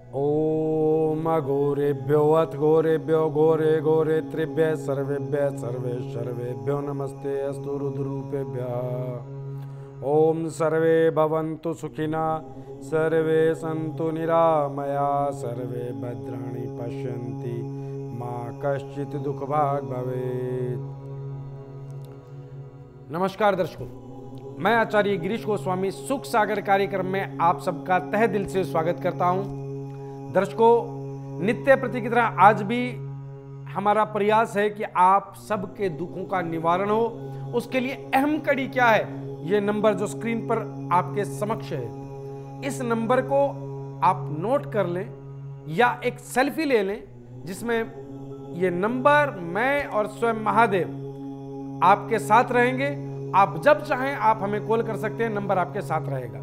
ओम घोरेभ्यो अथ घोरेभ्यो घोरे घोरे त्रिभ्य सर्वेभ्य सर्वेभ्यो नमस्ते अस्तु रुद्रूपेभ्यः। ओम सर्वे भवन्तु सुखिना सर्वे सन्तु निरामया सर्वे भद्राणि पश्यन्ति मां कश्चित् दुःखभाग् भवेत्। नमस्कार दर्शकों, मैं आचार्य गिरीश गोस्वामी सुख सागर कार्यक्रम में आप सबका तहे दिल से स्वागत करता हूं। दर्शकों, नित्य प्रति की तरह आज भी हमारा प्रयास है कि आप सबके दुखों का निवारण हो। उसके लिए अहम कड़ी क्या है, ये नंबर जो स्क्रीन पर आपके समक्ष है, इस नंबर को आप नोट कर लें या एक सेल्फी ले लें, जिसमें ये नंबर मैं और स्वयं महादेव आपके साथ रहेंगे। आप जब चाहें आप हमें कॉल कर सकते हैं, नंबर आपके साथ रहेगा।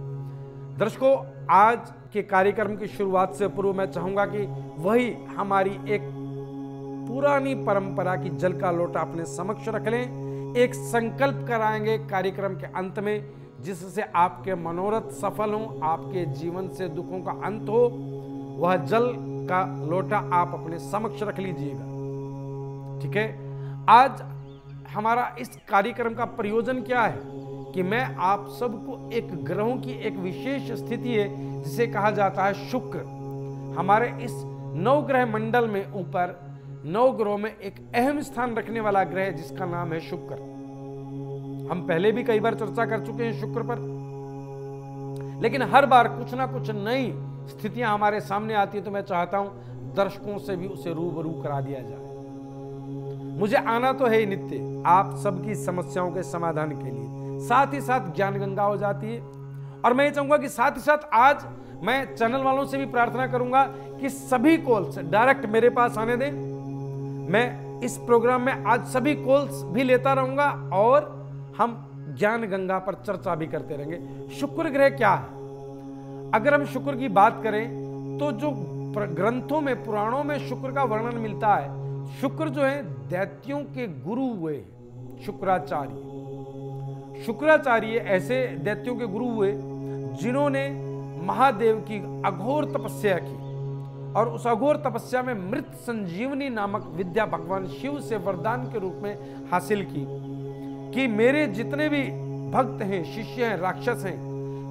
दर्शकों, आज के कार्यक्रम की शुरुआत से पूर्व मैं चाहूंगा कि वही हमारी एक पुरानी परंपरा की जल का लोटा अपने समक्ष रख लें। एक संकल्प कराएंगे कार्यक्रम के अंत में, जिससे आपके मनोरथ सफल हो, आपके जीवन से दुखों का अंत हो। वह जल का लोटा आप अपने समक्ष रख लीजिएगा, ठीक है। आज हमारा इस कार्यक्रम का प्रयोजन क्या है कि मैं आप सबको एक ग्रहों की एक विशेष स्थिति है जिसे कहा जाता है शुक्र। हमारे इस 9 ग्रह मंडल में ऊपर 9 ग्रहों में एक अहम स्थान रखने वाला ग्रह जिसका नाम है शुक्र। हम पहले भी कई बार चर्चा कर चुके हैं शुक्र पर, लेकिन हर बार कुछ ना कुछ नई स्थितियां हमारे सामने आती है, तो मैं चाहता हूं दर्शकों से भी उसे रूबरू करा दिया जाए। मुझे आना तो है ही नित्य आप सबकी समस्याओं के समाधान के लिए, साथ ही साथ ज्ञान गंगा हो जाती है। और मैं ये चाहूंगा कि साथ ही साथ आज मैं चैनल वालों से भी प्रार्थना करूंगा कि सभी कॉल्स डायरेक्ट मेरे पास आने दें। मैं इस प्रोग्राम में आज सभी कॉल्स भी लेता रहूंगा और हम ज्ञान गंगा पर चर्चा भी करते रहेंगे। शुक्र ग्रह क्या है? अगर हम शुक्र की बात करें तो जो ग्रंथों में, पुराणों में शुक्र का वर्णन मिलता है, शुक्र जो है दैत्यों के गुरु हुए शुक्राचार्य। शुक्राचार्य ऐसे दैत्यों के गुरु हुए जिन्होंने महादेव की अघोर तपस्या की, और उस अघोर तपस्या में मृत संजीवनी नामक विद्या भगवान शिव से वरदान के रूप में हासिल की कि मेरे जितने भी भक्त हैं, शिष्य हैं, राक्षस हैं,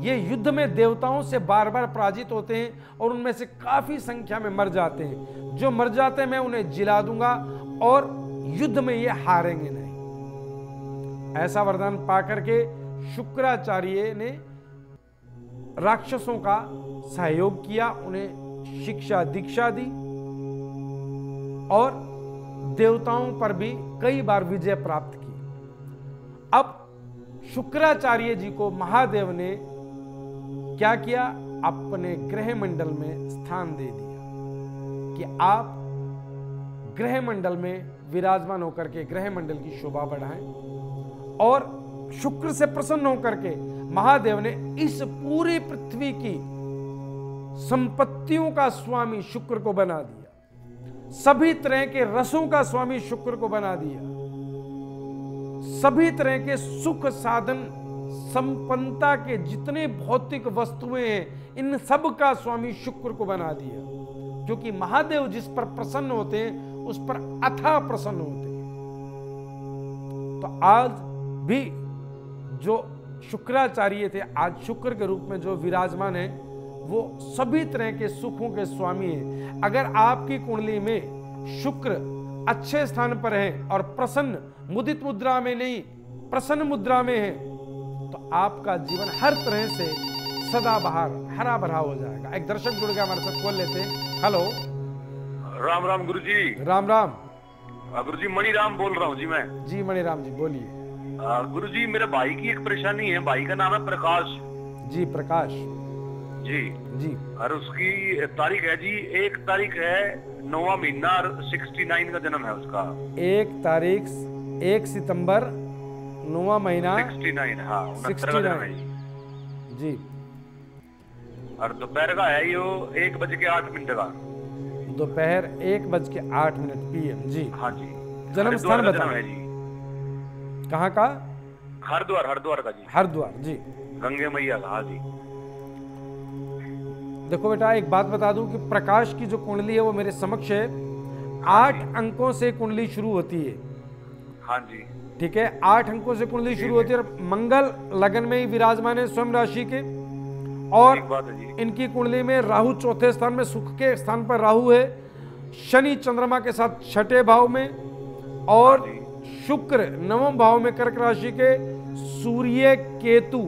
ये युद्ध में देवताओं से बार बार पराजित होते हैं और उनमें से काफी संख्या में मर जाते हैं। जो मर जाते हैं मैं उन्हें जिला दूंगा और युद्ध में ये हारेंगे नहीं। ऐसा वरदान पाकर के शुक्राचार्य ने राक्षसों का सहयोग किया, उन्हें शिक्षा दीक्षा दी और देवताओं पर भी कई बार विजय प्राप्त की। अब शुक्राचार्य जी को महादेव ने क्या किया, अपने ग्रह मंडल में स्थान दे दिया कि आप ग्रह मंडल में विराजमान होकर के ग्रह मंडल की शोभा बढ़ाएं। और शुक्र से प्रसन्न होकर के महादेव ने इस पूरी पृथ्वी की संपत्तियों का स्वामी शुक्र को बना दिया। सभी तरह के रसों का स्वामी शुक्र को बना दिया। सभी तरह के सुख साधन, संपन्नता के जितने भौतिक वस्तुएं हैं, इन सब का स्वामी शुक्र को बना दिया। क्योंकि महादेव जिस पर प्रसन्न होते हैं उस पर अथाह प्रसन्न होते हैं। तो आज भी जो शुक्राचार्य थे, आज शुक्र के रूप में जो विराजमान है, वो सभी तरह के सुखों के स्वामी हैं। अगर आपकी कुंडली में शुक्र अच्छे स्थान पर है और प्रसन्न, मुदित मुद्रा में नहीं प्रसन्न मुद्रा में है, तो आपका जीवन हर तरह से सदाबहार हरा भरा हो जाएगा। एक दर्शक जुड़ गया हमारे साथ, बोल लेते हैं। हेलो, राम राम गुरुजी। राम राम गुरुजी, मणिराम बोल रहा हूँ जी मैं। जी मणिराम जी, बोलिए। गुरुजी, मेरे भाई की एक परेशानी है। भाई का नाम है प्रकाश जी। प्रकाश जी जी। और उसकी तारीख है जी, 1 तारीख है 9वां महीना और 69 का जन्म है उसका। 1 सितंबर 9वां महीना 69। हाँ, 69 जी। और दोपहर का है यो 1:08 का। दोपहर 1:08 PM जी। हाँ जी। जन्म स्थान बताएं जी। कहाँ का? हरिद्वार का जी। हरिद्वार जी। गंगे मैया का। हाँ जी। देखो बेटा, एक बात बता दूं कि प्रकाश की जो कुंडली है वो मेरे समक्ष है। 8 अंकों से कुंडली शुरू होती है। हाँ जी। ठीक है, 8 अंकों से कुंडली शुरू होती है और मंगल लगन में ही विराजमान है स्वयं राशि के। और ठीक बात है जी। इनकी कुंडली में राहु चौथे स्थान में, सुख के स्थान पर राहु है, शनि चंद्रमा के साथ छठे भाव में, और शुक्र नवम भाव में कर्क राशि के, सूर्य केतु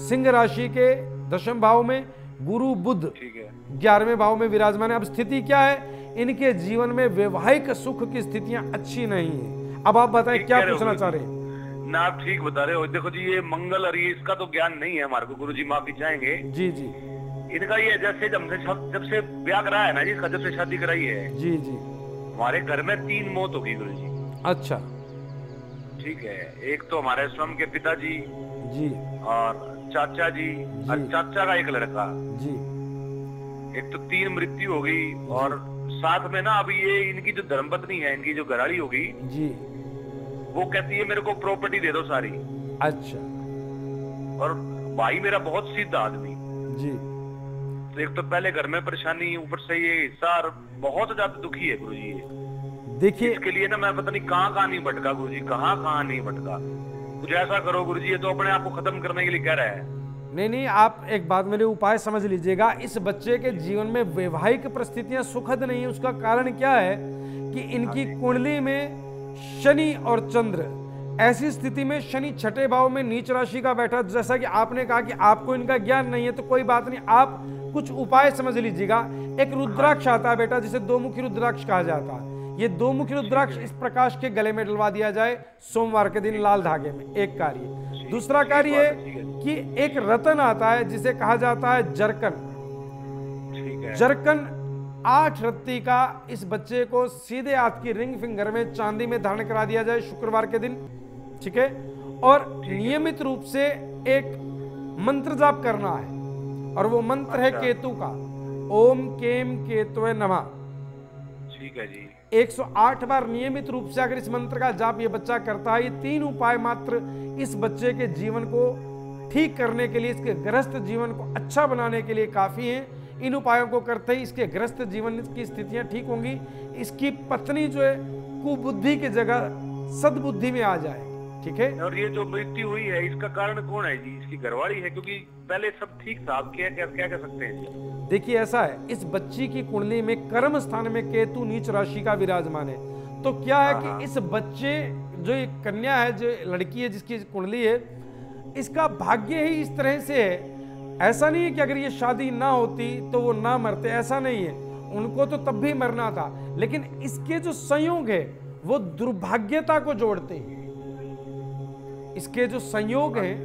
सिंह राशि के दशम भाव में, गुरु बुध ठीक है 11वें भाव में विराजमान है। अब स्थिति क्या है, इनके जीवन में वैवाहिक सुख की स्थितियां अच्छी नहीं है। अब आप बताएं क्या पूछना चाह रहे हैं? ना आप ठीक बता रहे हो। देखो जी, ये मंगल और ये इसका तो ज्ञान नहीं है हमारे को, गुरुजी माफी चाहेंगे। जी जी। इनका ये जैसे जब से ब्याह कराया है ना जी, इसका जब से शादी कराई है जी जी, हमारे घर में 3 मौत होगी गुरुजी। अच्छा। ठीक है, एक तो हमारे स्वयं के पिताजी जी और चाचा जी और चाचा का एक लड़का जी। एक तो 3 मृत्यु हो गई। और साथ में ना अभी ये इनकी जो धर्मपत्नी है, इनकी जो घराड़ी होगी जी, वो कहती है मेरे को प्रॉपर्टी दे दो सारी। अच्छा। और भाई मेरा बहुत सीधा आदमी जी। तो एक तो पहले घर में परेशानी, ऊपर से ये हिस्सा, बहुत ज्यादा दुखी है गुरुजी ये। देखिए, इसके लिए ना मैं पता नहीं कहाँ नहीं भटका गुरुजी, कहाँ नहीं भटका। कुछ ऐसा करो गुरुजी, ये तो अपने आप को खत्म करने के लिए कह रहा है। नहीं नहीं, आप एक बात मेरे उपाय समझ लीजिएगा। इस बच्चे के जीवन में वैवाहिक परिस्थितियां सुखद नहीं है। उसका कारण क्या है कि इनकी कुंडली में शनि और चंद्र, ऐसी स्थिति में शनि छठे भाव में नीच राशि का बैठा। जैसा कि आपने कहा कि आपको इनका ज्ञान नहीं है, तो कोई बात नहीं, आप कुछ उपाय समझ लीजिएगा। एक रुद्राक्ष आता है बेटा, जिसे 2 मुखी रुद्राक्ष कहा जाता है। ये 2 मुखी रुद्राक्ष इस प्रकाश के गले में डलवा दिया जाए सोमवार के दिन लाल धागे में, एक कार्य। दूसरा कार्य है कि एक रतन आता है जिसे कहा जाता है जरकन। ठीक है। जरकन 8 रत्ती का इस बच्चे को सीधे हाथ की रिंग फिंगर में चांदी में धारण करा दिया जाए शुक्रवार के दिन। ठीक है, और नियमित रूप से एक मंत्र जाप करना है, और वो मंत्र है केतु का, ओम केम केतवे नमः। ठीक है जी। 108 बार नियमित रूप से अगर इस मंत्र का जाप ये बच्चा करता है, ये 3 उपाय मात्र इस बच्चे के जीवन को ठीक करने के लिए, इसके गृहस्थ जीवन को अच्छा बनाने के लिए काफी हैं। इन उपायों को करते ही इसके गृहस्थ जीवन की स्थितियां ठीक होंगी। इसकी पत्नी जो है कुबुद्धि की जगह सद्बुद्धि में आ जाए। ठीक है। और ये जो मृत्यु हुई है इसका कारण कौन है जी? इसकी घरवाली है, क्योंकि पहले सब ठीक था, अब क्या कह सकते हैं जी? देखिए ऐसा है, इस बच्ची की कुंडली में कर्म स्थान में केतु नीच राशि का विराजमान है। तो क्या है कि इस बच्चे, जो एक कन्या है, जो लड़की है जिसकी कुंडली है, इसका भाग्य ही इस तरह से है। ऐसा नहीं है कि अगर ये शादी ना होती तो वो ना मरते, ऐसा नहीं है, उनको तो तब भी मरना था। लेकिन इसके जो संयोग है वो दुर्भाग्यता को जोड़ते हैं। इसके जो संयोग हैं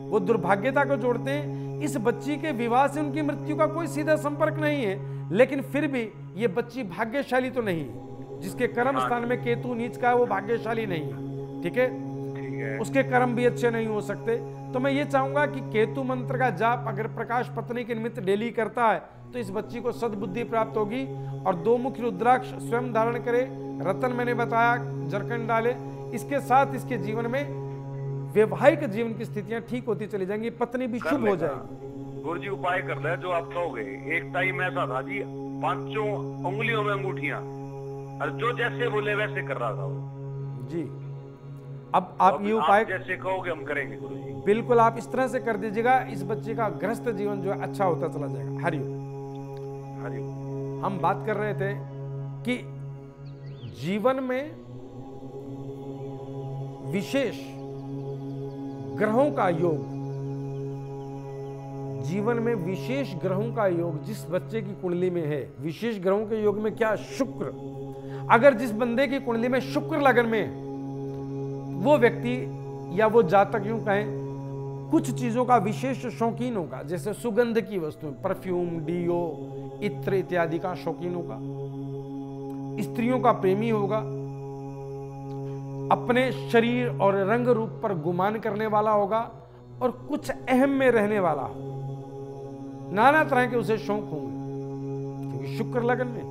वो दुर्भाग्यता को जोड़ते हैं। इस बच्ची के विवाह से उनकी मृत्यु का कोई सीधा संपर्क नहीं है, लेकिन फिर भी ये बच्ची भाग्यशाली तो नहीं है। जिसके कर्म स्थान में केतु नीच का है वो भाग्यशाली नहीं है। ठीक है, उसके कर्म भी अच्छे नहीं हो सकते। तो मैं ये चाहूंगा कि केतु मंत्र का जाप अगर प्रकाश पत्नी के निमित्त डेली करता है तो इस बच्ची को सद्बुद्धि प्राप्त होगी। और 2 मुखी रुद्राक्ष स्वयं धारण करे, रतन मैंने बताया, जरकन डाले। इसके साथ इसके जीवन में वैवाहिक जीवन की स्थितियां ठीक होती चली जाएंगी, पत्नी भी शुभ हो जाएगी। गुरुजी उपाय कर ले जो आप कहोगे। एक टाइम ऐसा था जी, 5 उंगलियों में अंगूठियां, और जो जैसे बोले वैसे कर रहा था वो जी। अब आप ये उपाय जैसे कहोगे हम करेंगे गुरुजी। बिल्कुल, आप इस तरह से कर दीजिएगा, इस बच्चे का गृहस्थ जीवन जो है अच्छा होता चला जाएगा। हरिओम। हरिओम। हम बात कर रहे थे कि जीवन में विशेष ग्रहों का योग, जीवन में विशेष ग्रहों का योग जिस बच्चे की कुंडली में है, विशेष ग्रहों के योग में क्या, शुक्र। अगर जिस बंदे की कुंडली में शुक्र लगन में है, वो व्यक्ति या वो जातक यूं कहें कुछ चीजों का विशेष शौकीन होगा, जैसे सुगंध की वस्तु, परफ्यूम, डीओ, इत्र इत्यादि का शौकीन होगा, स्त्रियों का प्रेमी होगा, अपने शरीर और रंग रूप पर गुमान करने वाला होगा, और कुछ अहम में रहने वाला हो। नाना तरह के उसे शौक होंगे, क्योंकि शुक्र लगन में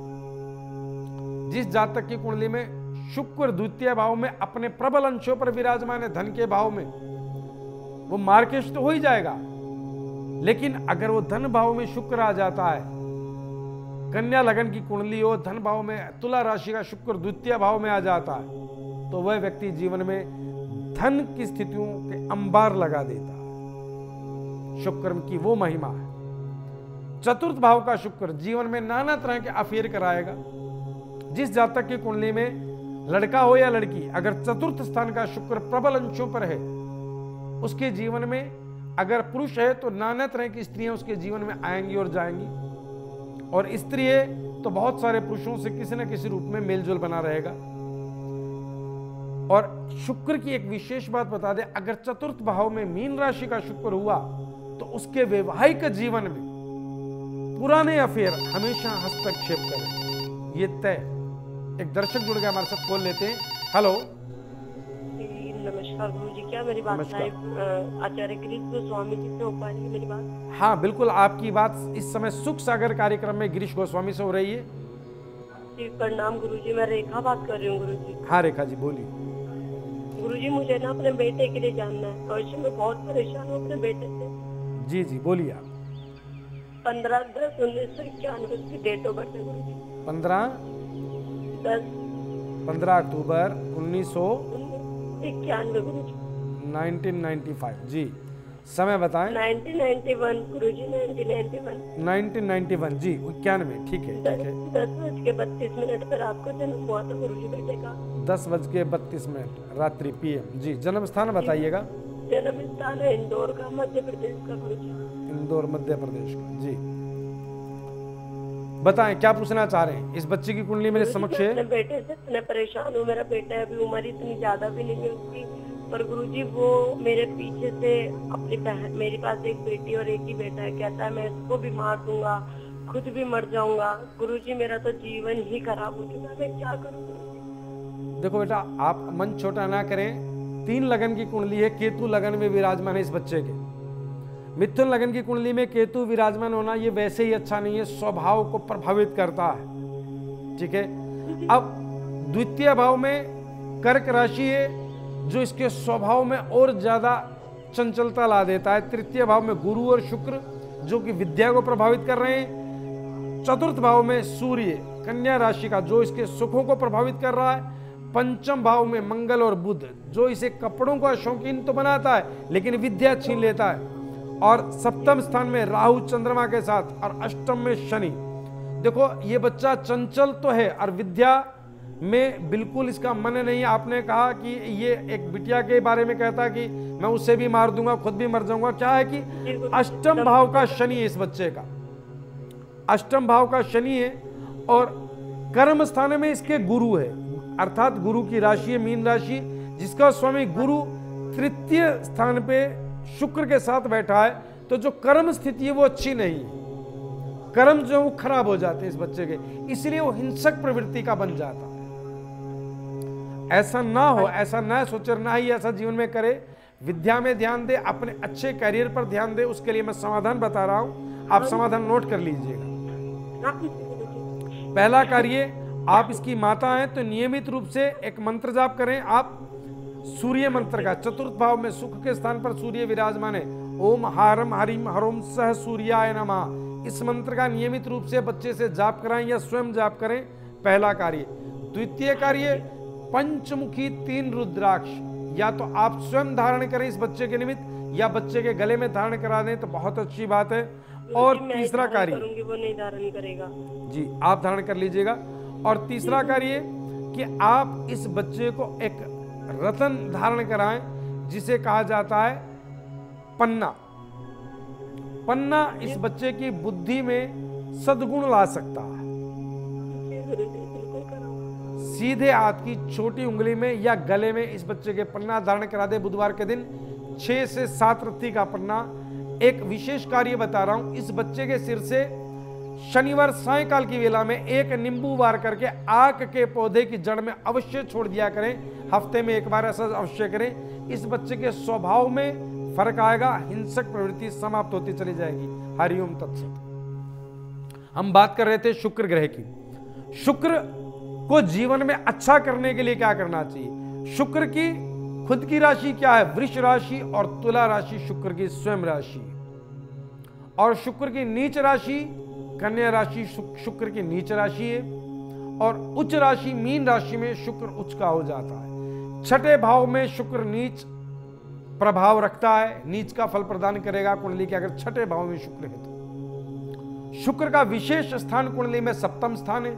जिस जातक की कुंडली में शुक्र द्वितीय भाव में अपने प्रबल अंशों पर विराजमान है, धन के भाव में, वो मार्केश तो हो ही जाएगा, लेकिन अगर वो धन भाव में शुक्र आ जाता है, कन्या लगन की कुंडली हो, धन भाव में तुला राशि का शुक्र द्वितीय भाव में आ जाता है, तो वह व्यक्ति जीवन में धन की स्थितियों के अंबार लगा देता है। शुक्र की वो महिमा है। चतुर्थ भाव का शुक्र जीवन में नाना तरह के अफेयर कराएगा। जिस जातक की कुंडली में लड़का हो या लड़की, अगर चतुर्थ स्थान का शुक्र प्रबल अंशों पर है, उसके जीवन में अगर पुरुष है तो नाना तरह की स्त्रियां उसके जीवन में आएंगी और जाएंगी, और स्त्री है तो बहुत सारे पुरुषों से किसी न किसी रूप में मेलजोल बना रहेगा। और शुक्र की एक विशेष बात बता दें, अगर चतुर्थ भाव में मीन राशि का शुक्र हुआ तो उसके वैवाहिक जीवन में पुराने अफेयर हमेशा हस्तक्षेप करें, ये तय। एक दर्शक जुड़ गया हमारे साथ, कॉल लेते हैं। हेलो, नमस्कार गुरुजी, क्या मेरी बात आचार्य गिरीश गोस्वामी जी से हो पा रही है मेरी बात? हाँ बिल्कुल, आपकी बात इस समय सुख सागर कार्यक्रम में गिरीश गोस्वामी से हो रही है। जी प्रणाम गुरुजी, मैं रेखा बात कर रही हूँ गुरुजी। हाँ रेखा जी बोलिए। गुरुजी मुझे ना अपने बेटे के लिए जानना है, भविष्य में बहुत परेशान हूँ अपने बेटे से। जी जी बोलिए आप। 15/10/1991 की डेट ऑफ बर्थ है गुरुजी। 15 अक्टूबर 1991 गुरुजी। 1995 जी। समय बताएं। 1991 गुरुजी, 1991 जी, 91, ठीक है ठीक है। 10:32 पर आपका जन्म हुआ था गुरुजी बेटे का। 10:32 रात्रि PM जी। जन्म स्थान बताइएगा। जन्म स्थान है इंदौर का, मध्य प्रदेश का गुरुजी। इंदौर मध्य प्रदेश का जी। बताएं क्या पूछना चाह रहे हैं। इस बच्चे की कुंडली मेरे समक्ष है। अपने बेटे से इतने परेशान हूँ। मेरा बेटा है, अभी उम्र इतनी ज्यादा भी नहीं है उसकी, पर गुरुजी वो मेरे पीछे से अपनी बहन, मेरे पास एक बेटी और एक ही बेटा है, कहता है मैं इसको भी मार दूंगा, खुद भी मर जाऊंगा। गुरुजी मेरा तो जीवन ही खराब हो चुका है, मैं क्या करूँ गुरुजी? देखो बेटा, आप मन छोटा ना करें। 3 लगन की कुंडली है, केतु लगन में विराजमान है इस बच्चे के। मिथुन लगन की कुंडली में केतु विराजमान होना ये वैसे ही अच्छा नहीं है, स्वभाव को प्रभावित करता है, ठीक है। अब द्वितीय भाव में कर्क राशि है जो इसके स्वभाव में और ज्यादा चंचलता ला देता है। तृतीय भाव में गुरु और शुक्र जो कि विद्या को प्रभावित कर रहे हैं। चतुर्थ भाव में सूर्य कन्या राशि का जो इसके सुखों को प्रभावित कर रहा है। पंचम भाव में मंगल और बुध जो इसे कपड़ों का शौकीन तो बनाता है लेकिन विद्या छीन लेता है। और सप्तम स्थान में राहु चंद्रमा के साथ, और अष्टम में शनि। देखो ये बच्चा चंचल तो है और विद्या में बिल्कुल इसका मन नहीं। आपने कहा कि ये एक बिटिया के बारे में कहता है कि मैं उसे भी मार दूंगा, खुद भी मर जाऊंगा। क्या है कि अष्टम भाव का शनि है इस बच्चे का, अष्टम भाव का शनि है। और कर्म स्थान में इसके गुरु है, अर्थात गुरु की राशि है मीन राशि, जिसका स्वामी गुरु तृतीय स्थान पे शुक्र के साथ बैठा है। तो जो कर्म स्थिति है वो अच्छी नहीं है, कर्म जो वो खराब हो जाते हैं इस बच्चे के, इसलिए वो हिंसक प्रवृत्ति का बन जाता है। ऐसा ना हो, ऐसा ना सोचे, ना ही ऐसा जीवन में करे। विद्या में ध्यान दे, अपने अच्छे करियर पर ध्यान दे। उसके लिए मैं समाधान बता रहा हूं, आप समाधान नोट कर लीजिएगा। पहला कार्य, आप इसकी माता हैं तो नियमित रूप से एक मंत्र जाप करें आप, सूर्य मंत्र का। चतुर्थ भाव में सुख के स्थान पर सूर्य विराजमान है। ओम हारम हरिम हरोम सह सूर्याय नमः। इस मंत्र का नियमित रूप से बच्चे से जाप कराएं या स्वयं जाप करें, पहला कार्य। द्वितीय कार्य, पंचमुखी 3 रुद्राक्ष या तो आप स्वयं धारण करें इस बच्चे के निमित्त, या बच्चे के गले में धारण करा दें तो बहुत अच्छी बात है। और तीसरा कार्य, वो नहीं धारण करेगा जी, आप धारण कर लीजिएगा। और तीसरा कार्य कि आप इस बच्चे को एक रतन धारण कराएं जिसे कहा जाता है पन्ना। पन्ना इस बच्चे की बुद्धि में सद्गुण ला सकता है। सीधे हाथ की छोटी उंगली में या गले में इस बच्चे के पन्ना धारण करा दे बुधवार के दिन, 6 से 7 रत्ती का पन्ना। एक विशेष कार्य बता रहा हूं, इस बच्चे के सिर से शनिवार सायंकाल की वेला में एक नींबू वार करके आक के पौधे की जड़ में अवश्य छोड़ दिया करें। हफ्ते में एक बार ऐसा अवश्य करें। इस बच्चे के स्वभाव में फर्क आएगा, हिंसक प्रवृत्ति समाप्त होती चली जाएगी। हरिओम तत्सत। हम बात कर रहे थे शुक्र ग्रह की। शुक्र को जीवन में अच्छा करने के लिए क्या करना चाहिए। शुक्र की खुद की राशि क्या है, वृष राशि, और तुला राशि शुक्र की स्वयं राशि। और शुक्र की नीच राशि कन्या राशि शुक्र की नीच राशि है, और उच्च राशि मीन राशि में शुक्र उच्च का हो जाता है। छठे भाव में शुक्र नीच प्रभाव रखता है, नीच का फल प्रदान करेगा कुंडली के अगर छठे भाव में शुक्र है तो। शुक्र का विशेष स्थान कुंडली में सप्तम स्थान है।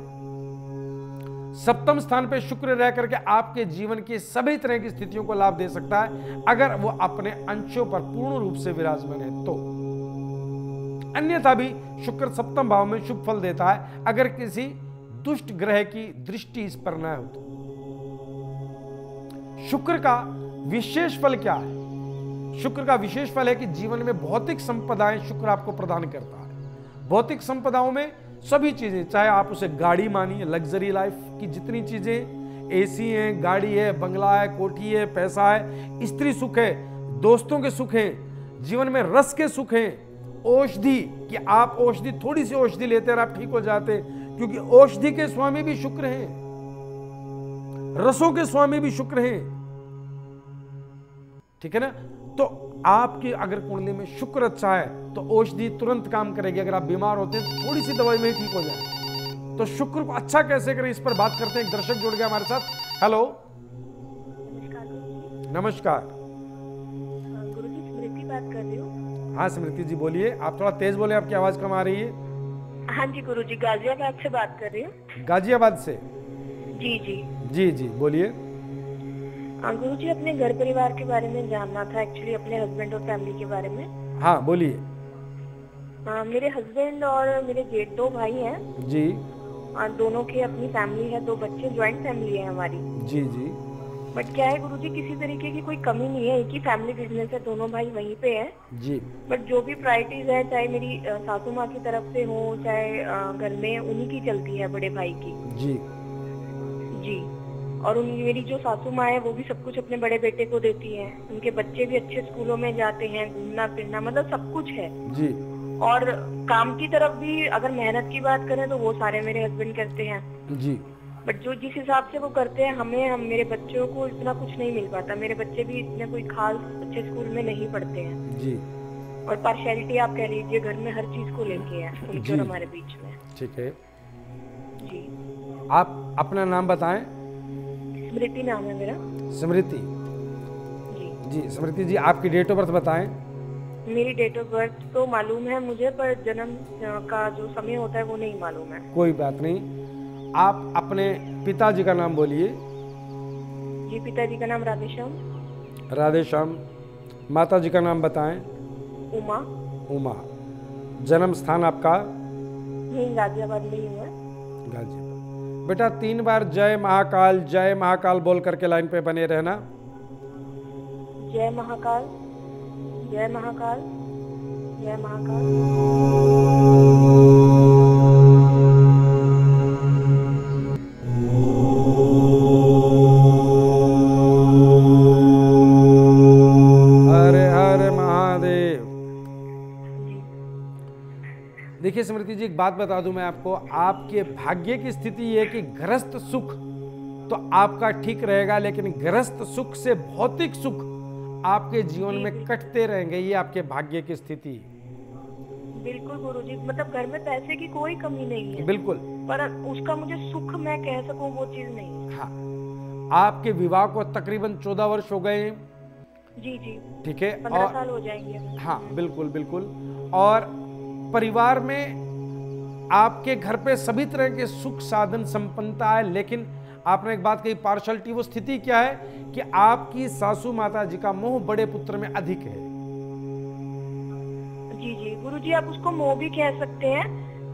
सप्तम स्थान पे शुक्र रह करके आपके जीवन की सभी तरह की स्थितियों को लाभ दे सकता है अगर वो अपने अंशों पर पूर्ण रूप से विराजमान है तो। अन्यथा भी शुक्र सप्तम भाव में शुभ फल देता है अगर किसी दुष्ट ग्रह की दृष्टि इस पर न हो तो। शुक्र का विशेष फल क्या है? शुक्र का विशेष फल है कि जीवन में भौतिक संपदाएं शुक्र आपको प्रदान करता है। भौतिक संपदाओं में सभी चीजें, चाहे आप उसे गाड़ी मानिए, लग्जरी लाइफ की जितनी चीजें, एसी है, गाड़ी है, बंगला है, कोठी है, पैसा है, स्त्री सुख है, दोस्तों के सुख है, जीवन में रस के सुख है, औषधि कि आप औषधि थोड़ी सी औषधि लेते और आप ठीक हो जाते, क्योंकि औषधि के स्वामी भी शुक्र हैं, रसों के स्वामी भी शुक्र हैं, ठीक है ना। तो आपकी अगर कुंडली में शुक्र अच्छा है तो औषधि तुरंत काम करेगी। अगर आप बीमार होते हैं तो थोड़ी सी दवाई में ही ठीक हो जाए। तो शुक्र को अच्छा कैसे करें इस पर बात करते हैं। एक दर्शक जुड़ गया हमारे साथ। हेलो, नमस्कार। गुरुजी, स्मृति बात कर रही हूँ। हाँ स्मृति जी बोलिए, आप थोड़ा तेज बोले, आपकी आवाज कम आ रही है। हाँ जी गुरुजी, गाजियाबाद से बात कर रही हूँ। गाजियाबाद से? जी जी जी जी बोलिए। गुरुजी, अपने घर परिवार के बारे में जानना था, एक्चुअली अपने हस्बैंड और फैमिली के बारे में। हाँ बोलिए। मेरे हस्बैंड और मेरे जेठ 2 भाई हैं जी। दोनों की अपनी फैमिली है, 2 बच्चे, ज्वाइंट फैमिली है हमारी। जी जी। बट क्या है गुरुजी, किसी तरीके की कोई कमी नहीं है, एक ही फैमिली बिजनेस है, दोनों भाई वहीं पे है जी। बट जो भी प्रायोरिटीज है, चाहे मेरी सासू माँ की तरफ से हो, चाहे घर में उन्हीं की चलती है, बड़े भाई की। जी जी। और मेरी जो सासू माँ है वो भी सब कुछ अपने बड़े बेटे को देती है। उनके बच्चे भी अच्छे स्कूलों में जाते हैं, घूमना फिरना मतलब सब कुछ है जी। और काम की तरफ भी अगर मेहनत की बात करें तो वो सारे मेरे हस्बैंड करते हैं जी। बट जो जिस हिसाब से वो करते हैं, हम मेरे बच्चों को इतना कुछ नहीं मिल पाता। मेरे बच्चे भी इतने कोई खास अच्छे स्कूल में नहीं पढ़ते हैं जी। और पार्शियलिटी आप कह लीजिए घर में हर चीज को लेके है उनके और हमारे बीच में। ठीक है। जी। आप अपना नाम बताएं। स्मृति नाम है मेरा। स्मृति जी। जी। स्मृति जी, आपकी डेट ऑफ बर्थ बताएं। मेरी डेट ऑफ बर्थ तो मालूम है मुझे, पर जन्म का जो समय होता है वो नहीं मालूम है। कोई बात नहीं। आप अपने पिताजी का नाम बोलिए। जी, पिताजी का नाम राधेश्याम। राधेश्याम। माता जी का नाम बताएं। उमा। उमा। जन्म स्थान आपका? यही गाजियाबाद में ही हुआ है। गाजियाबाद। बेटा 3 बार जय महाकाल बोल करके लाइन पे बने रहना। जय महाकाल, जय महाकाल, जय महाकाल। हरे हरे महादेव। देखिए स्मृति जी, एक बात बता दूं मैं आपको, आपके भाग्य की स्थिति ये है कि गृहस्थ सुख तो आपका ठीक रहेगा, लेकिन गृहस्थ सुख से भौतिक सुख आपके जीवन में कटते रहेंगे। ये आपके भाग्य की स्थिति है। बिल्कुल गुरुजी, मतलब घर में पैसे की कोई कमी नहीं है, बिल्कुल, पर उसका मुझे सुख मैं कह सकूं वो चीज नहीं है। हाँ, आपके विवाह को तकरीबन 14 वर्ष हो गए हैं। जी जी। ठीक है। 15 साल हो जाएंगे। हाँ बिल्कुल बिल्कुल। और परिवार में आपके घर पे सभी तरह के सुख साधन संपन्नता है, लेकिन आपने एक बात कही पार्शलिटी, वो स्थिति क्या है कि आपकी सासू माता जी का मोह बड़े पुत्र में अधिक है। जी जी गुरुजी, आप उसको मोह भी कह सकते हैं।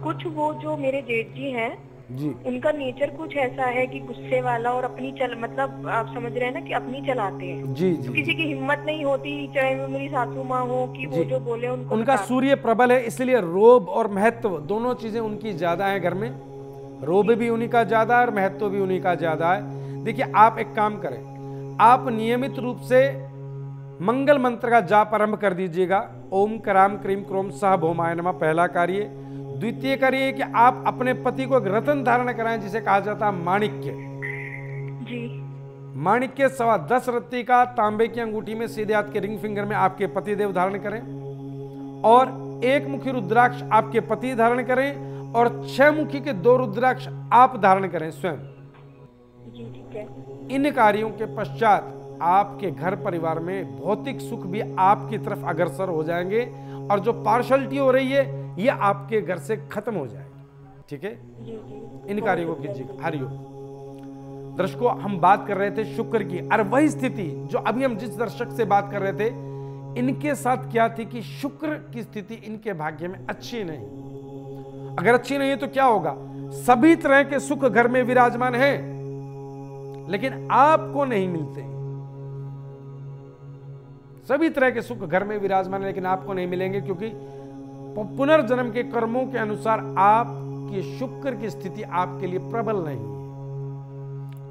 कुछ वो जो मेरे जेठ जी हैं जी, उनका नेचर कुछ ऐसा है कि गुस्से वाला और अपनी मतलब आप समझ रहे हैं ना कि अपनी चलाते हैं। जी तो जी। किसी की हिम्मत नहीं होती, चाहे वो मेरी सासू माँ हो, कि वो जो बोले उनको उनका सूर्य प्रबल है, इसलिए रोब और महत्व दोनों चीजें उनकी ज्यादा है घर में। रोब भी उन्हीं का ज्यादा है और महत्व भी उन्हीं का ज्यादा है। देखिए आप एक काम करें, आप नियमित रूप से मंगल मंत्र का जाप आरंभ कर दीजिएगा। ओम कराम क्रीम क्रोम सह भौमाय नमः, पहला कार्य। द्वितीय कार्य कि आप अपने पति को एक रत्न धारण कराएं जिसे कहा जाता है माणिक्य। जी। माणिक्य 10.25 रत्ती का तांबे की अंगूठी में सीधे हाथ के रिंग फिंगर में आपके पति देव धारण करें। और 1 मुखी रुद्राक्ष आपके पति धारण करें और 6 मुखी के 2 रुद्राक्ष आप धारण करें स्वयं। जी ठीक है। इन कार्यों के पश्चात आपके घर परिवार में भौतिक सुख भी आपकी तरफ अग्रसर हो जाएंगे और जो पार्शलिटी हो रही है ये आपके घर से खत्म हो जाएगी। ठीक है, जी जी। इन कार्यों को कीजिएगा। हरिओम। दर्शकों, हम बात कर रहे थे शुक्र की, और वही स्थिति जो अभी हम जिस दर्शक से बात कर रहे थे, इनके साथ क्या थी कि शुक्र की स्थिति इनके भाग्य में अच्छी नहीं। अगर अच्छी नहीं है तो क्या होगा? सभी तरह के सुख घर में विराजमान हैं, लेकिन आपको नहीं मिलते। सभी तरह के सुख घर में विराजमान है, लेकिन आपको नहीं मिलेंगे, क्योंकि पुनर्जन्म के कर्मों के अनुसार आपकी शुक्र की स्थिति आपके लिए प्रबल नहीं है।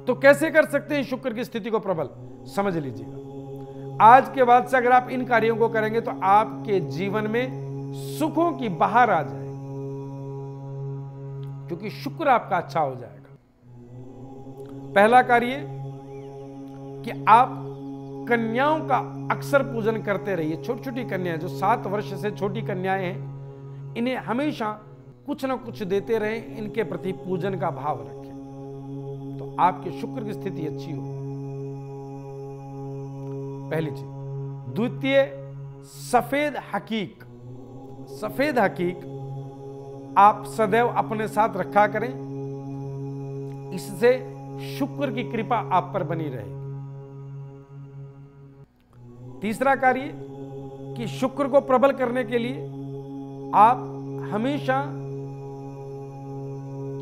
तो कैसे कर सकते हैं शुक्र की स्थिति को प्रबल? समझ लीजिएगा। आज के बाद से अगर आप इन कार्यों को करेंगे तो आपके जीवन में सुखों की बहार आ जाएगी, क्योंकि शुक्र आपका अच्छा हो जाएगा। पहला कार्य कि आप कन्याओं का अक्सर पूजन करते रहिए। छोटी छोटी कन्याएं जो 7 वर्ष से छोटी कन्याएं हैं, इन्हें हमेशा कुछ ना कुछ देते रहें, इनके प्रति पूजन का भाव रखें, तो आपके शुक्र की स्थिति अच्छी हो। पहली चीज। द्वितीय, सफेद हकीक। सफेद हकीक आप सदैव अपने साथ रखा करें, इससे शुक्र की कृपा आप पर बनी रहेगी। तीसरा कार्य कि शुक्र को प्रबल करने के लिए आप हमेशा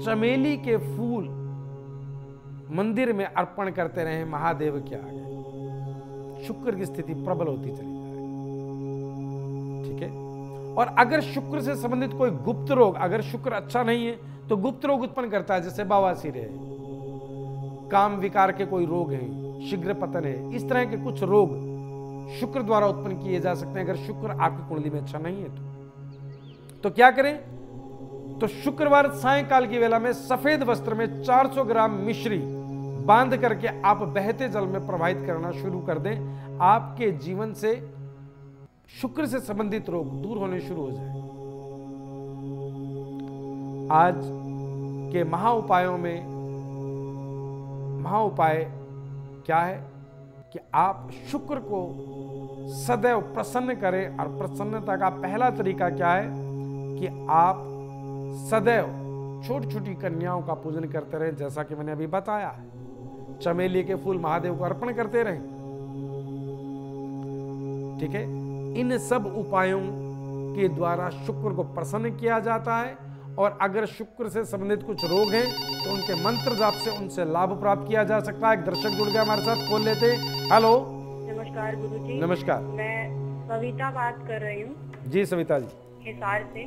चमेली के फूल मंदिर में अर्पण करते रहें महादेव के आगे। शुक्र की स्थिति प्रबल होती चली जाएगी। ठीक है। और अगर शुक्र से संबंधित कोई गुप्त रोग, अगर शुक्र अच्छा नहीं है तो गुप्त रोग उत्पन्न करता है, जैसे बवासीर है, काम विकार के कोई रोग है, शीघ्र पतन है, इस तरह के कुछ रोग शुक्र द्वारा उत्पन्न किए जा सकते हैं अगर शुक्र आपकी कुंडली में अच्छा नहीं है तो क्या करें? तो शुक्रवार सायंकाल की वेला में सफेद वस्त्र में 400 ग्राम मिश्री बांध करके आप बहते जल में प्रवाहित करना शुरू कर दें। आपके जीवन से शुक्र से संबंधित रोग दूर होने शुरू हो जाए। आज के महाउपायों में महाउपाय क्या है कि आप शुक्र को सदैव प्रसन्न करें, और प्रसन्नता का पहला तरीका क्या है कि आप सदैव छोटी छोटी कन्याओं का पूजन करते रहें, जैसा कि मैंने अभी बताया है। चमेली के फूल महादेव को अर्पण करते रहें। ठीक है। इन सब उपायों के द्वारा शुक्र को प्रसन्न किया जाता है, और अगर शुक्र से संबंधित कुछ रोग हैं तो उनके मंत्र जाप से उनसे लाभ प्राप्त किया जा सकता है। एक दर्शक जुड़ गया हमारे साथ, खोल लेते। हेलो, नमस्कार गुरुजी। नमस्कार। मैं सविता बात कर रही हूँ। जी सविता जी। हिसार से।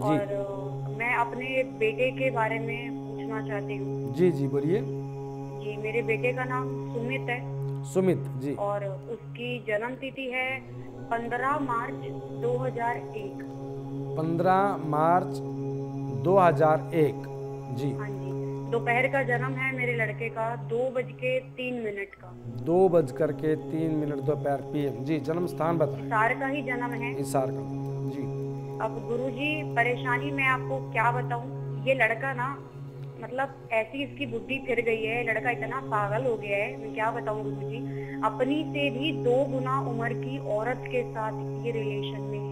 और मैं अपने बेटे के बारे में पूछना चाहती हूँ। जी जी बोलिए। जी, मेरे बेटे का नाम सुमित है। सुमित जी। और उसकी जन्म तिथि है 15 मार्च 2001। 15 मार्च 2001। जी। हाँ जी। दोपहर का जन्म है मेरे लड़के का 2:03 का। 2:03 दोपहर PM। जी। जन्म स्थान बताएं। हिसार का ही जन्म है। हिसार का। जी। अब गुरुजी परेशानी मैं आपको क्या बताऊं, ये लड़का ना मतलब ऐसी इसकी बुद्धि फिर गई है, लड़का इतना पागल हो गया है, मैं क्या बताऊं गुरुजी। अपनी से भी 2 गुना उम्र की औरत के साथ ये रिलेशन में है।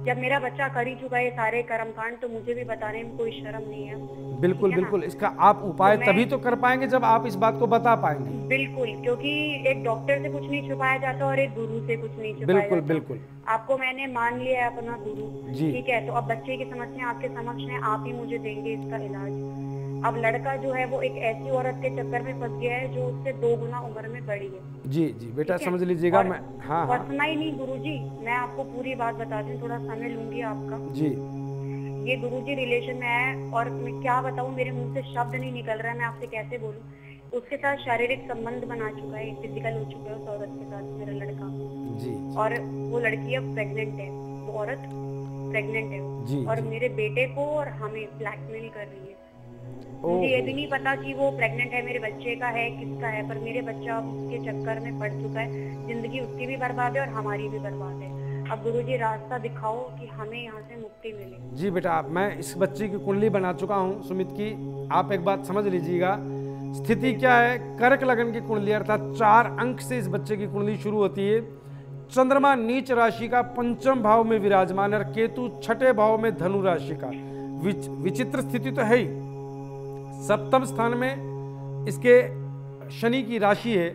जब मेरा बच्चा कर ही चुका है सारे कर्मकांड, तो मुझे भी बताने में कोई शर्म नहीं है। बिल्कुल बिल्कुल। इसका आप उपाय तभी तो कर पाएंगे जब आप इस बात को बता पाएंगे। बिल्कुल, क्योंकि एक डॉक्टर से कुछ नहीं छुपाया जाता और एक गुरु से कुछ नहीं छुपाया बिल्कुल जाता। बिल्कुल। आपको मैंने मान लिया है अपना गुरु। जी। ठीक है, तो अब बच्चे की समस्या आपके समक्ष है, आप ही मुझे देंगे इसका इलाज। अब लड़का जो है वो एक ऐसी औरत के चक्कर में फंस गया है जो उससे 2 गुना उम्र में बड़ी है। जी जी बेटा समझ लीजिएगा। मैं हाँ फंसना ही नहीं गुरुजी, मैं आपको पूरी बात बताती हूँ, थोड़ा समय लूंगी आपका। जी। ये गुरुजी रिलेशन में है, और मैं क्या बताऊँ, मेरे मुंह से शब्द नहीं निकल रहा है, मैं आपसे कैसे बोलूँ। उसके साथ शारीरिक संबंध बना चुका है, फिजिकल हो चुका है उस औरत के साथ मेरा लड़का। जी। और वो लड़की अब प्रेग्नेंट है, वो औरत प्रेग्नेंट है। जी। और मेरे बेटे को और हमें ब्लैकमेल कर रही है। मुझे ये भी नहीं पता कि वो प्रेग्नेंट है, मेरे बच्चे का है किसका है, पर मेरे बच्चा उसके चक्कर में पड़ चुका है। जिंदगी उसकी भी बर्बाद है और हमारी भी बर्बाद है। अब गुरुजी रास्ता दिखाओ कि हमें यहाँ से मुक्ति मिले। जी बेटा, मैं इस बच्चे की कुंडली बना चुका हूँ सुमित की। आप एक बात समझ लीजिएगा, स्थिति क्या है। कर्क लगन की कुंडली अर्थात 4 अंक से इस बच्चे की कुंडली शुरू होती है। चंद्रमा नीच राशि का 5वें भाव में विराजमान है और केतु 6ठे भाव में धनु राशि का। विचित्र स्थिति तो है ही। 7वें स्थान में इसके शनि की राशि है।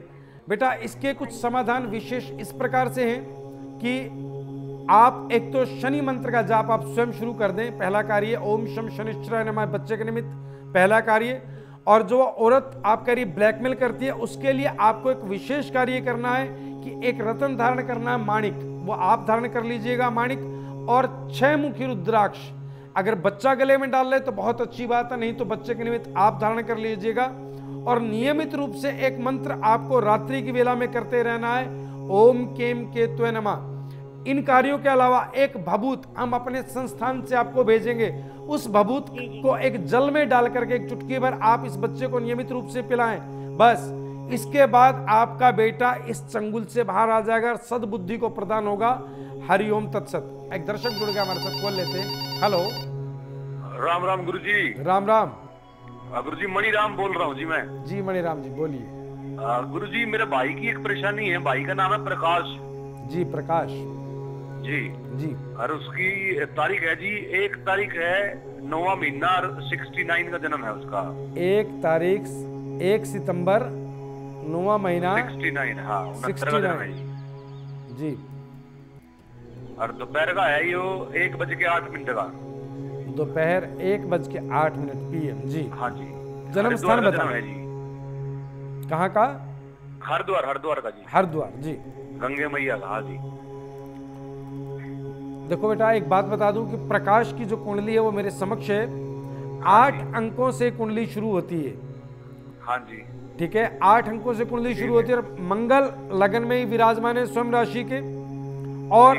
बेटा, इसके कुछ समाधान विशेष इस प्रकार से हैं कि आप एक तो शनि मंत्र का जाप आप स्वयं शुरू कर दें। पहला कार्य ओम शम शनिश्चराय नमः बच्चे के निमित्त पहला कार्य। और जो औरत आप कह रही ब्लैकमेल करती है, उसके लिए आपको एक विशेष कार्य करना है कि एक रत्न धारण करना है, माणिक, वो आप धारण कर लीजिएगा माणिक। और 6 मुखी रुद्राक्ष अगर बच्चा गले में डाल ले तो बहुत अच्छी बात है, नहीं तो बच्चे के निमित्त आप धारण कर लीजिएगा। और नियमित रूप से एक मंत्र आपको रात्रि की वेला में करते रहना है, ओम केम केतवे नमः। इन कार्यों के अलावा एक भभूत हम अपने संस्थान से आपको भेजेंगे। उस भभूत को एक जल में डाल करके एक चुटकी भर आप इस बच्चे को नियमित रूप से पिलाएं। बस इसके बाद आपका बेटा इस चंगुल से बाहर आ जाएगा, सद्बुद्धि को प्रदान होगा। हरिओम तत्सत। एक दर्शक जुड़ गया हमारे साथ, कॉल लेते हैं। हेलो, राम राम गुरुजी। राम राम गुरुजी, मणिराम बोल रहा हूँ जी मैं। जी मणिराम जी, बोलिए। गुरुजी, मेरे भाई की एक परेशानी है। भाई का नाम है प्रकाश। जी प्रकाश जी जी। और उसकी तारीख है जी 1 तारीख है 9वां महीना और 69 का जन्म है उसका। 1 तारीख 1 सितंबर 9वां महीना 69। हाँ, 69 का जन्म है जी। और दोपहर का है यो 1:08 का। दोपहर 1:08 PM। जी हाँ जी। जन्म स्थान बताएं जी। कहाँ का? हरिद्वार का जी। हरिद्वार जी। गंगे मैया का। हाँ जी। देखो बेटा, एक बात बता दूं कि प्रकाश की जो कुंडली है वो मेरे समक्ष है। 8 अंकों से कुंडली शुरू होती है। हाँ जी। ठीक है, 8 अंकों से कुंडली शुरू होती है और मंगल लगन में ही विराजमान है स्वयं राशि के। और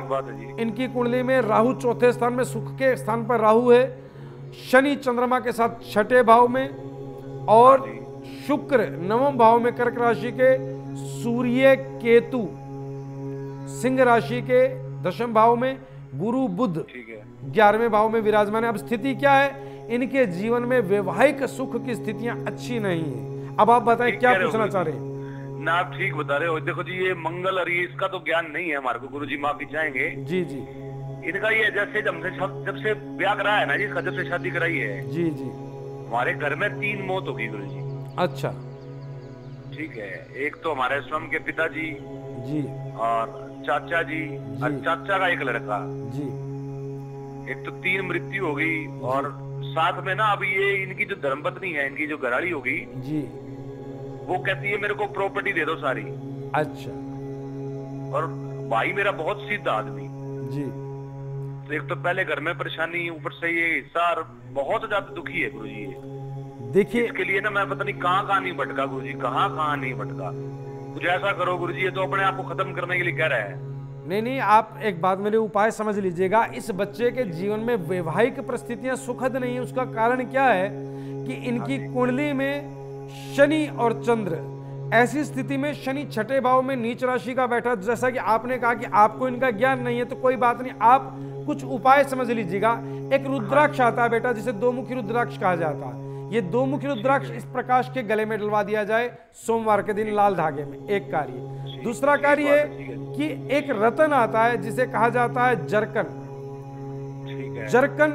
इनकी कुंडली में राहु 4थे स्थान में, सुख के स्थान पर राहु है। शनि चंद्रमा के साथ 6ठे भाव में और शुक्र 9वें भाव में कर्क राशि के। सूर्य केतु सिंह राशि के 10वें भाव में। गुरु बुध 11वें भाव में विराजमान है। अब स्थिति क्या है, इनके जीवन में वैवाहिक सुख की स्थितियां अच्छी नहीं है। अब आप बताएं क्या पूछना चाह रहे हैं? ना, आप ठीक बता रहे हो। देखो जी, ये मंगल और ये इसका तो ज्ञान नहीं है हमारे को। गुरुजी माफी चाहेंगे। जी जी। इनका ये जैसे जब से ब्याह कराया है ना जी, जब से शादी कराई है जी जी, हमारे घर में 3 मौत होगी गुरुजी। अच्छा, ठीक है। एक तो हमारे स्वयं के पिताजी जी और चाचा जी और चाचा का एक लड़का जी। एक तो 3 मृत्यु हो गई। और साथ में ना अभी ये इनकी जो धर्मपत्नी है, इनकी जो घराड़ी होगी जी, वो कहती है मेरे को प्रॉपर्टी दे दो सारी। अच्छा। और भाई मेरा बहुत सीधा आदमी जी। तो एक तो पहले घर में परेशानी, ऊपर से ये हिस्सा, बहुत ज्यादा दुखी है गुरुजी। देखिए, इसके लिए ना मैं पता नहीं कहाँ नहीं भटका गुरुजी, कहाँ नहीं भटका। कुछ ऐसा करो गुरुजी, ये तो अपने आप को खत्म करने के लिए कह रहा है। नहीं, आप एक बात मेरे उपाय समझ लीजिएगा। इस बच्चे के जीवन में वैवाहिक परिस्थितियां सुखद नहीं है। उसका कारण क्या है कि इनकी कुंडली में शनि और चंद्र, ऐसी स्थिति में शनि 6ठे भाव में नीच राशि का बैठा। जैसा कि आपने कहा कि आपको इनका ज्ञान नहीं है, तो कोई बात नहीं, आप कुछ उपाय समझ लीजिएगा। एक रुद्राक्ष आता है बेटा, जिसे 2 मुखी रुद्राक्ष कहा जाता है। ये 2 मुखी रुद्राक्ष इस प्रकाश के गले में डलवा दिया जाए सोमवार के दिन लाल धागे में, एक कार्य। दूसरा कार्य है कि एक रतन आता है जिसे कहा जाता है जरकन। जरकन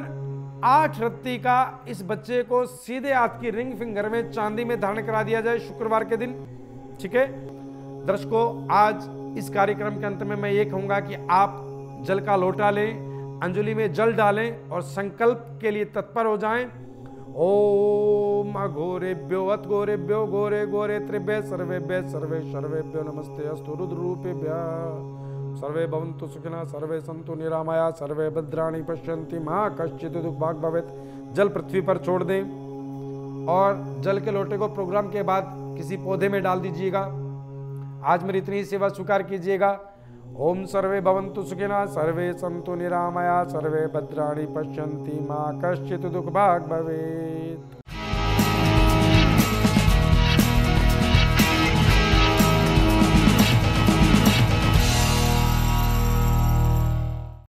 8 रत्ती का इस बच्चे को सीधे हाथ की रिंग फिंगर में चांदी में धारण करा दिया जाए शुक्रवार के दिन। ठीक है दर्शकों, आज इस कार्यक्रम के अंत में मैं ये कहूंगा कि आप जल का लोटा लें, अंजलि में जल डालें और संकल्प के लिए तत्पर हो जाएं। ओम अघोरेभ्यो अतघोरेभ्यो घोरे घोरे त्रिभ्य सर्वेभ्य सर्वे सर्वेभ्यो नमस्ते अस्तु रुद्रूपेभ्यः। सर्वे भवन्तु सुखिनः, सर्वे सन्तु निरामया, सर्वे भद्राणि पश्यन्ति मा कश्चित् दुःखभाग् भवेत्। जल पृथ्वी पर छोड़ दें और जल के लोटे को प्रोग्राम के बाद किसी पौधे में डाल दीजिएगा। आज मेरी इतनी सेवा स्वीकार कीजिएगा। ओम सर्वे भवन्तु सुखिनः, सर्वे सन्तु निरामया, सर्वे भद्राणि पश्यन्ति मा कश्चित् दुःखभाग् भवेत्।